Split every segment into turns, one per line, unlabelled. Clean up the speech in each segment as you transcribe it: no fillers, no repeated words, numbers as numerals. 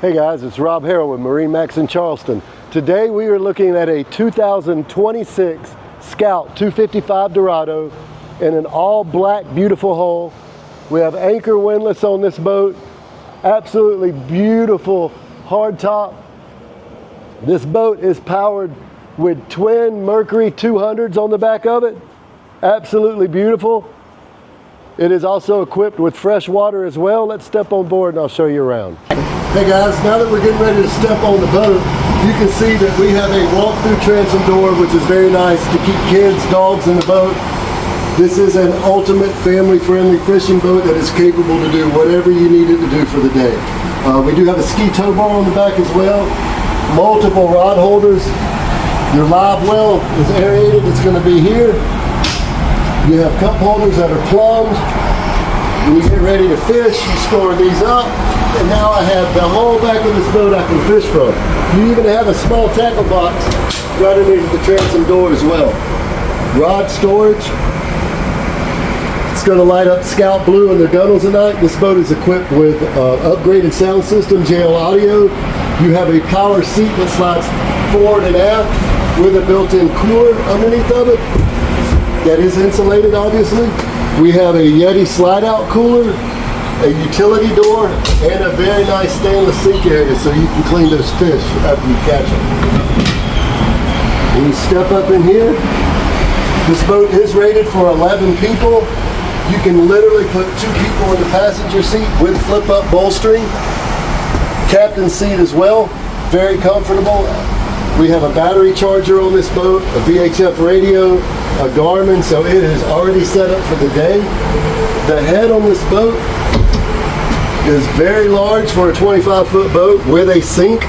Hey guys, it's Rob Harrell with MarineMax in Charleston. Today we are looking at a 2026 Scout 255 Dorado in an all black beautiful hull. We have anchor windlass on this boat. Absolutely beautiful hard top. This boat is powered with twin Mercury 200s on the back of it. Absolutely beautiful. It is also equipped with fresh water as well. Let's step on board and I'll show you around. Hey guys, now that we're getting ready to step on the boat, you can see that we have a walk-through transom door, which is very nice to keep kids, dogs in the boat. This is an ultimate family-friendly fishing boat that is capable to do whatever you need it to do for the day. We do have a ski tow bar on the back as well, multiple rod holders. Your live well is aerated, it's going to be here. You have cup holders that are plumbed. When you get ready to fish, you store these up. And now I have the whole back of this boat I can fish from. You even have a small tackle box right underneath the transom door as well. Rod storage. It's going to light up Scout Blue in their gunnels tonight. This boat is equipped with upgraded sound system, JL audio. You have a power seat that slides forward and aft with a built-in cooler underneath of it. That is insulated, obviously. We have a Yeti slide-out cooler, a utility door, and a very nice stainless sink area so you can clean those fish after you catch them. When you step up in here, this boat is rated for 11 people. You can literally put 2 people in the passenger seat with flip-up bolstering. Captain's seat as well, very comfortable. We have a battery charger on this boat, a VHF radio, a Garmin, so it is already set up for the day. The head on this boat is very large for a 25-foot boat with a sink.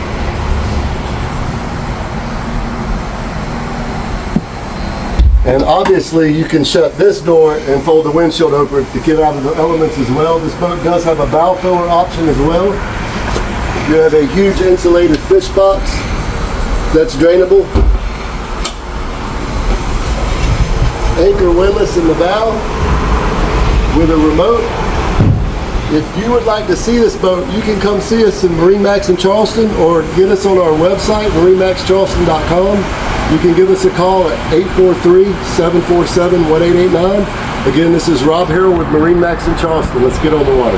And obviously you can shut this door and fold the windshield open to get out of the elements as well. This boat does have a bow filler option as well. You have a huge insulated fish box that's drainable. Anchor windlass in the bow with a remote. If you would like to see this boat, you can come see us in MarineMax in Charleston or get us on our website, MarineMaxCharleston.com. You can give us a call at 843-747-1889. Again, this is Rob Harrell with MarineMax in Charleston. Let's get on the water.